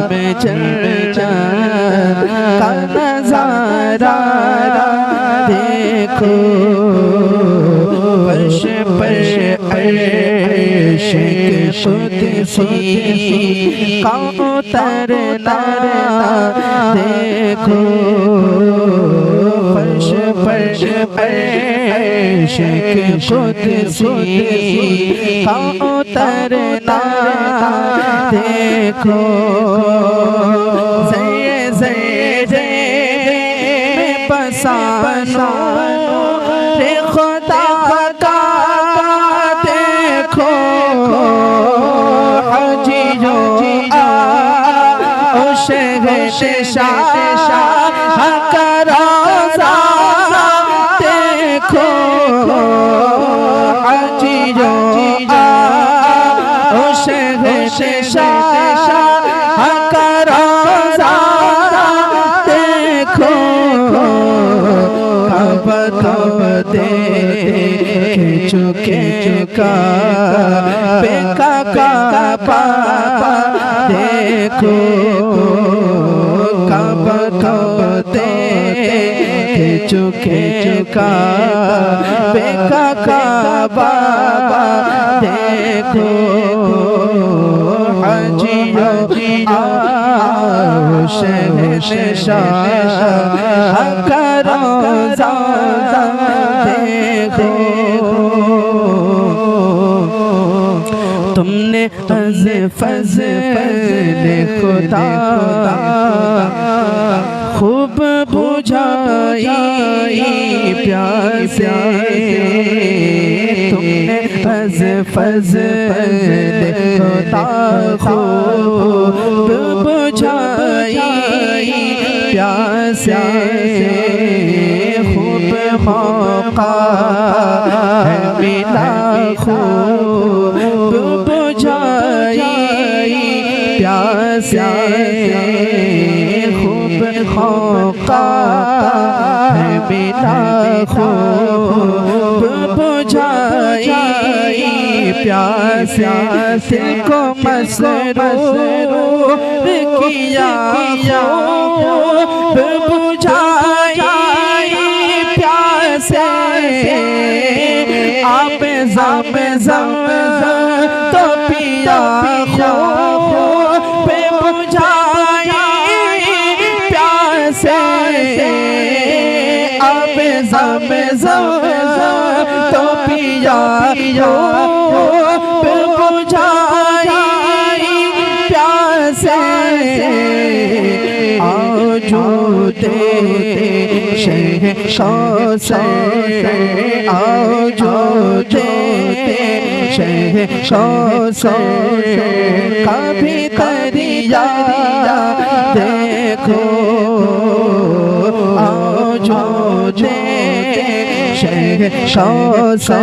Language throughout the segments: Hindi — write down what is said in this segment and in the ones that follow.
में चलना का नजारा देखो, फर्श पर अर्श कुदसी का उतरना देखो, फर्श पर अर्श कुदसी का उतरना देखो, ज़रे ज़रे में पसानो रे खुदा का देखो, हाजियो ओ शहंशाह का रोज़ा देखो, हाजियो ओ शहंशाह का रोज़ा देखो, काबा दे चुके चुका बेका काबा देखो, काबा दे चुके चुका बेका काबा देखो, हाजियो शहंशाह का रोज़ा देखो। तुमने फज़ल खुदा खूब बुझाई प्यासे, तुमने फज़ल खुदा खूब बुझाई प्यासे, खूब मौका है मिला खूब बुझाई प्यासे, खूब मौका है मिला खूब बुझाई प्यासे, दिल को मसरूर किया खूब बुझाई प्यासे, आप ज़म तो पिया खूब बुझाई प्यासे, आप ज़म तो पिया खूब बुझाई प्यासे, आओ जो शहंशाह आओ जो शहंशाह कभी दरिया देखो, आओ जो शहंशाह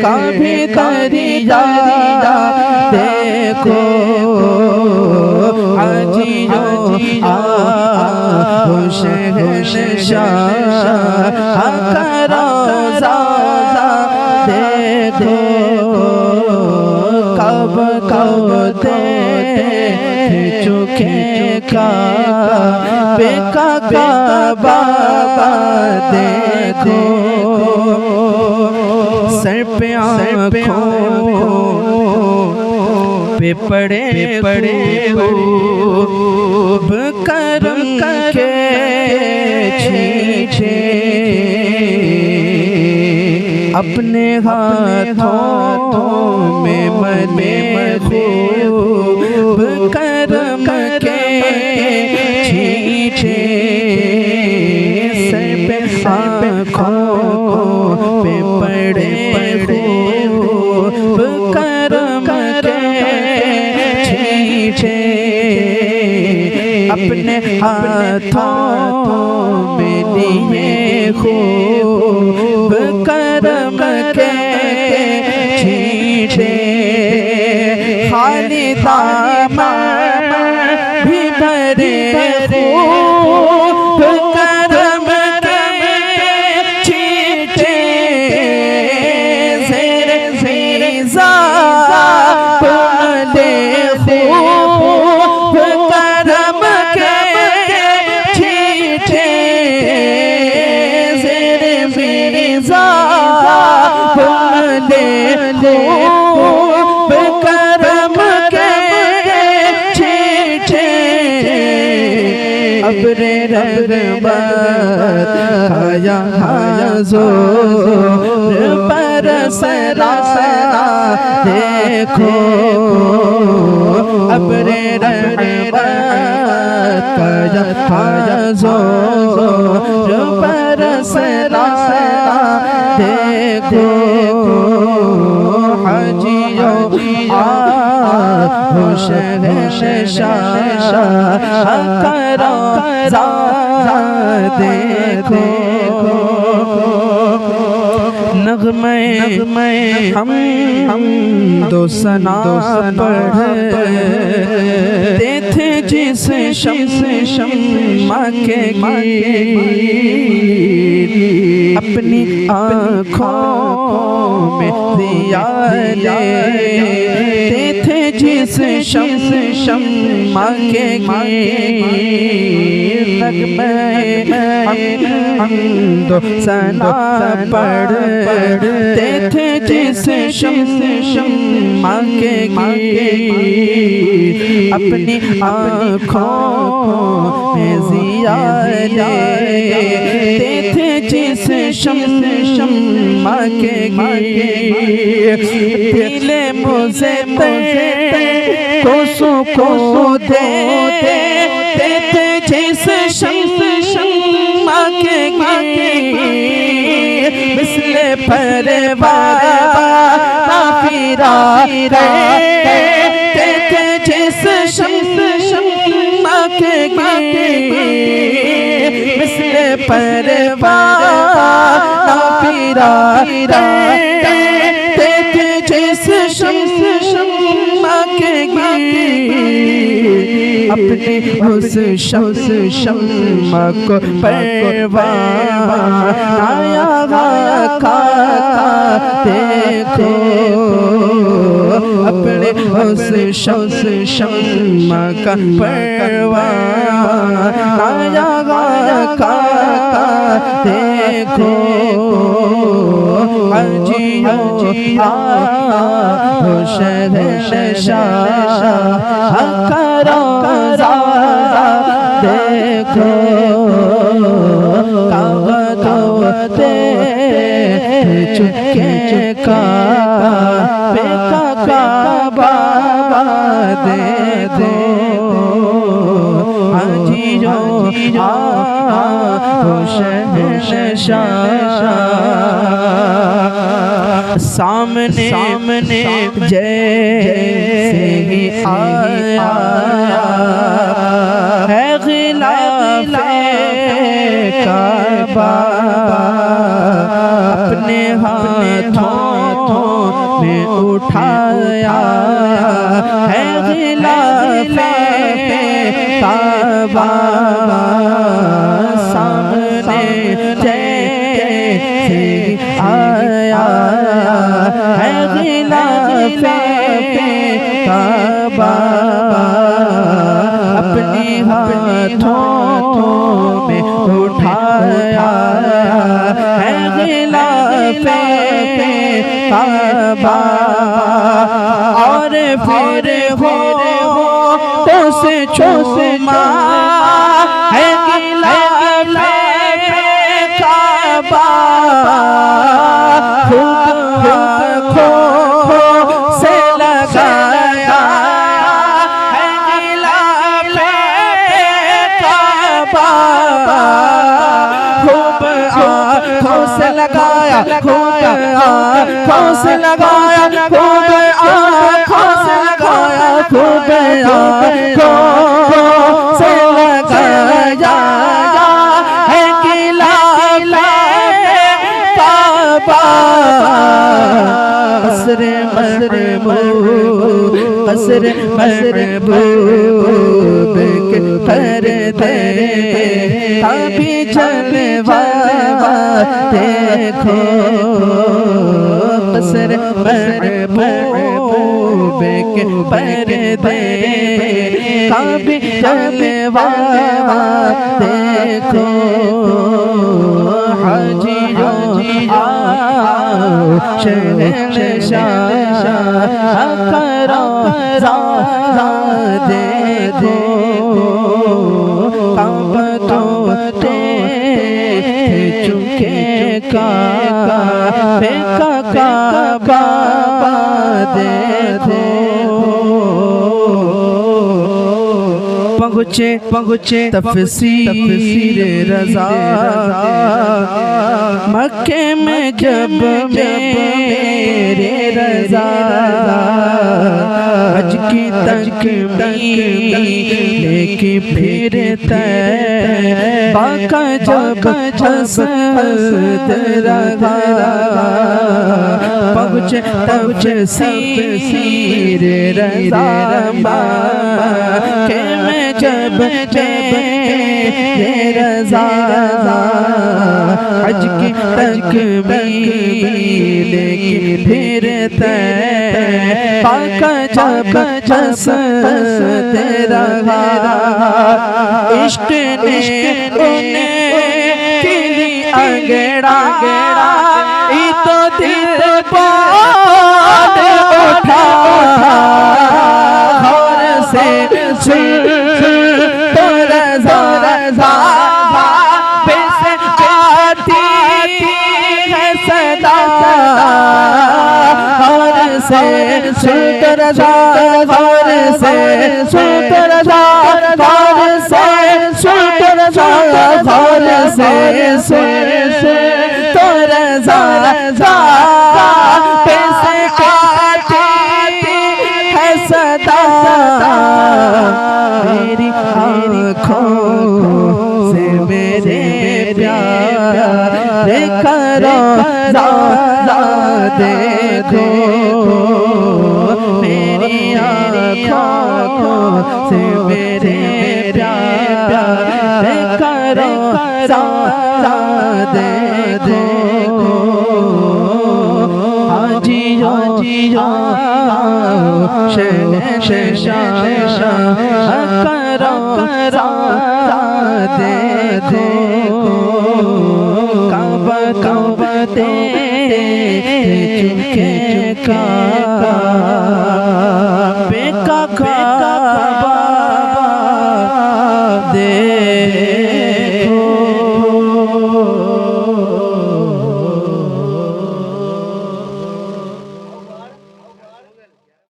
कभी दरिया देखो, हाजियो शहंशाह का रोज़ा देखो, कब दे चुके बेका काबा देखो, सर पे आँखों पे पड़े हो करम के छीछे, अपने हाथों में मने खूब करम के छीछे, सर पे आँखों पे पड़े खूब करम के छीछे, अपने हाथों में लिए खूब करम के छीछे, खाली दामन भी भरे खूब करम के छीछे, ज़ेरे ज़ेरे ज़ाले रहमत आया हुजूर पर सरा देखो अब्रे रहमत आया हुजूर पर सरा देखो हाजियों करो देखो नग़मे हम दो सना पढ़ते थे जिस शम्मा के अपनी आँखों में दिया लेते थे जिस शम्मा के हम दो सना पढ़ते थे जिस शम्मा के अपनी आँखों में जिया लेते थे जिस शम्मा के दिले मुझे को देते थे जिस शम्मा के मिसले परवाना फिरा देते थे जिस शम्मा के मिसले परवाना फिरा देते थे जिस शम्मा के अपने उस शम्मा को परवाना का देखो अपने उस शम्मा का परवाना का देखो करो देखो कागते चुपके का बाबा दे दो हाजियो सामने जैसे ही आया है गिलाफे काबा अपने हाथों में उठाया है गिलाफे काबा सामने जैसे आया है गिलाफे काबा अपनी हाथों में उठाया है गिलाफे काबा और फिर हो तो से चूमा है गिलाफे काबा से लगाया है गिलाफे काबा खूब आँखों से लगाया खूब आँखों से लगाया खूब आँखों से लगाया खूब आँखों से लगाया है गिलाफे काबा कसर महबूब के पर्दे अभी जलवा देखो कसर महबूब के पर्दे अभी जलवा देखो हाजियों शहंशाह करो दे दो काबा तो चुके काबे का काबा देखो पहुँचे तफसीर रज़ा मक्के में जब मेरे रज़ा हज की तकमील लेके फिरते बाका जब हसद रगा पहुँचे तफसीर रज़ा मक्के में जब रज़ा हज की तकमील लेके फिरते पाका जब हसद रगा इश्क ने किली अंगेड़ा तो दिल पाद उठा घर से तो रज़ा पेश आती है सदा घर से सुत रज़ा घर से सुत रज़ा घर से सुत रज़ा घर से तो रज़ा पेश आती है सदा मेरी आँखों से मेरे प्यार करो देखो मेरी आँखों से मेरे प्यार करो देखो जियो करो देखो काबा ते चुके का